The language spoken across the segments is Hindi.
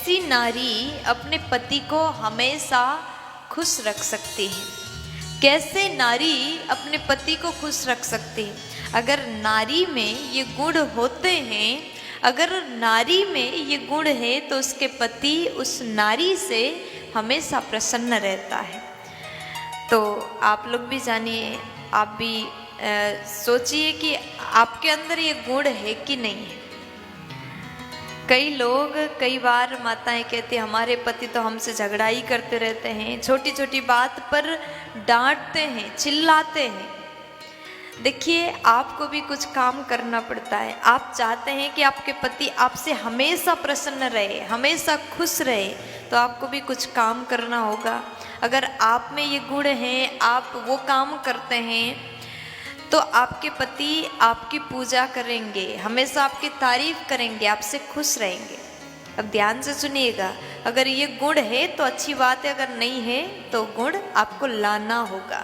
ऐसी नारी अपने पति को हमेशा खुश रख सकती है। कैसे नारी अपने पति को खुश रख सकती है? अगर नारी में ये गुण होते हैं, अगर नारी में ये गुण है तो उसके पति उस नारी से हमेशा प्रसन्न रहता है। तो आप लोग भी जानिए, आप भी सोचिए कि आपके अंदर ये गुण है कि नहीं है। कई लोग, कई बार माताएं कहती हमारे पति तो हमसे झगड़ा ही करते रहते हैं, छोटी छोटी बात पर डांटते हैं, चिल्लाते हैं। देखिए, आपको भी कुछ काम करना पड़ता है। आप चाहते हैं कि आपके पति आपसे हमेशा प्रसन्न रहे, हमेशा खुश रहे, तो आपको भी कुछ काम करना होगा। अगर आप में ये गुण हैं, आप वो काम करते हैं, तो आपके पति आपकी पूजा करेंगे, हमेशा आपकी तारीफ करेंगे, आपसे खुश रहेंगे। अब ध्यान से सुनिएगा, अगर ये गुण है तो अच्छी बात है, अगर नहीं है तो गुण आपको लाना होगा।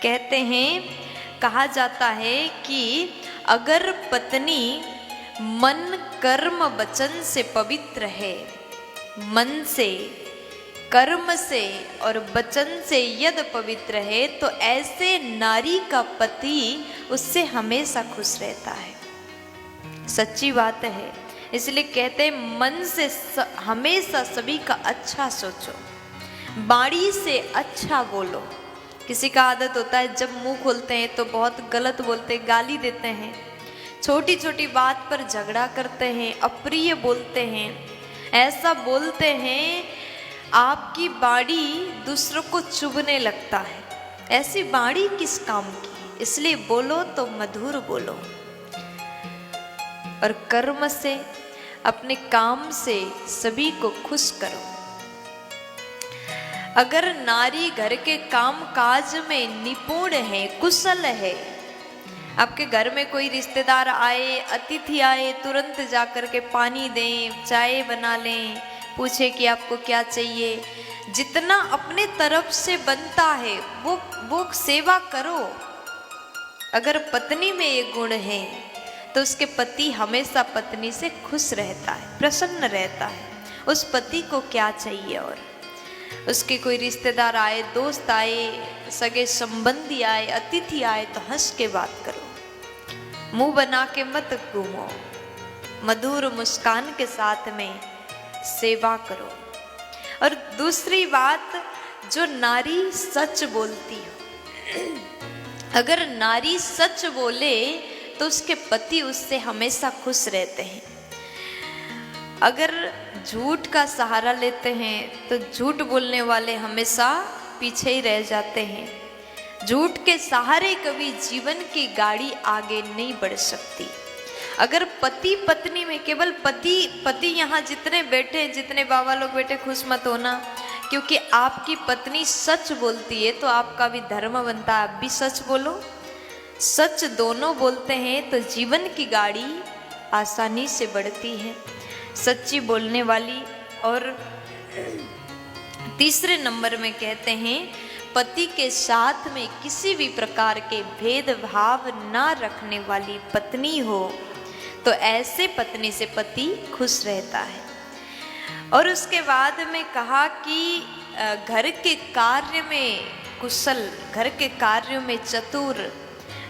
कहते हैं, कहा जाता है कि अगर पत्नी मन कर्म वचन से पवित्र है, मन से, कर्म से और वचन से यदि पवित्र है, तो ऐसे नारी का पति उससे हमेशा खुश रहता है। सच्ची बात है। इसलिए कहते हैं, मन से हमेशा सभी का अच्छा सोचो, बाणी से अच्छा बोलो। किसी का आदत होता है जब मुंह खोलते हैं तो बहुत गलत बोलते, गाली देते हैं, छोटी छोटी बात पर झगड़ा करते हैं, अप्रिय बोलते हैं, ऐसा बोलते हैं आपकी बाणी दूसरों को चुभने लगता है। ऐसी बाणी किस काम की? इसलिए बोलो तो मधुर बोलो, और कर्म से, अपने काम से सभी को खुश करो। अगर नारी घर के काम काज में निपुण है, कुशल है, आपके घर में कोई रिश्तेदार आए, अतिथि आए, तुरंत जाकर के पानी दें, चाय बना लें, पूछे कि आपको क्या चाहिए, जितना अपने तरफ से बनता है वो सेवा करो। अगर पत्नी में ये गुण है तो उसके पति हमेशा पत्नी से खुश रहता है, प्रसन्न रहता है। उस पति को क्या चाहिए? और उसके कोई रिश्तेदार आए, दोस्त आए, सगे संबंधी आए, अतिथि आए, तो हंस के बात करो, मुंह बना के मत घूमो, मधुर मुस्कान के साथ में सेवा करो। और दूसरी बात, जो नारी सच बोलती हो, अगर नारी सच बोले तो उसके पति उससे हमेशा खुश रहते हैं। अगर झूठ का सहारा लेते हैं तो झूठ बोलने वाले हमेशा पीछे ही रह जाते हैं। झूठ के सहारे कभी जीवन की गाड़ी आगे नहीं बढ़ सकती। अगर पति पत्नी में, केवल पति यहाँ जितने बैठे, जितने बाबा लोग बैठे, खुश मत होना, क्योंकि आपकी पत्नी सच बोलती है तो आपका भी धर्म बनता है, आप भी सच बोलो। सच दोनों बोलते हैं तो जीवन की गाड़ी आसानी से बढ़ती है, सच्ची बोलने वाली। और तीसरे नंबर में कहते हैं, पति के साथ में किसी भी प्रकार के भेदभाव ना रखने वाली पत्नी हो तो ऐसे पत्नी से पति खुश रहता है। और उसके बाद में कहा कि घर के कार्य में कुशल, घर के कार्यों में चतुर,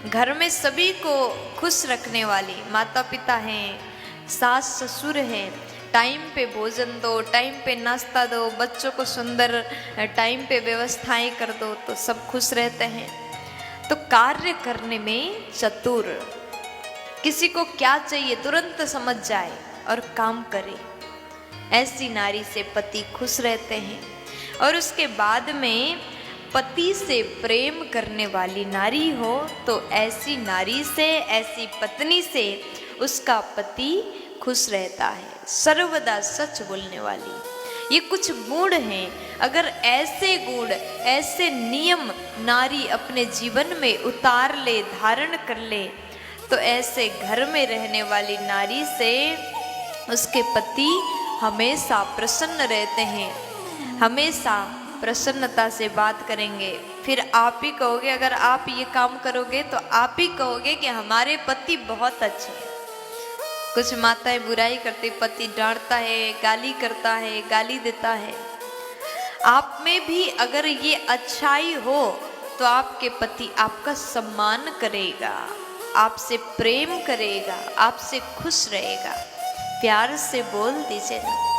घर में सभी को खुश रखने वाली माता पिता हैं, सास ससुर हैं, टाइम पे भोजन दो, टाइम पे नाश्ता दो, बच्चों को सुंदर टाइम पे व्यवस्थाएं कर दो, तो सब खुश रहते हैं। तो कार्य करने में चतुर, किसी को क्या चाहिए तुरंत समझ जाए और काम करे, ऐसी नारी से पति खुश रहते हैं। और उसके बाद में पति से प्रेम करने वाली नारी हो तो ऐसी नारी से, ऐसी पत्नी से उसका पति खुश रहता है। सर्वदा सच बोलने वाली, ये कुछ गुण हैं। अगर ऐसे गुण, ऐसे नियम नारी अपने जीवन में उतार ले, धारण कर ले, तो ऐसे घर में रहने वाली नारी से उसके पति हमेशा प्रसन्न रहते हैं, हमेशा प्रसन्नता से बात करेंगे। फिर आप ही कहोगे, अगर आप ये काम करोगे तो आप ही कहोगे कि हमारे पति बहुत अच्छे हैं। कुछ माताएं बुराई करती, पति डांटता है, गाली करता है, गाली देता है। आप में भी अगर ये अच्छाई हो तो आपके पति आपका सम्मान करेगा, आपसे प्रेम करेगा, आपसे खुश रहेगा। प्यार से बोल दीजिए ना।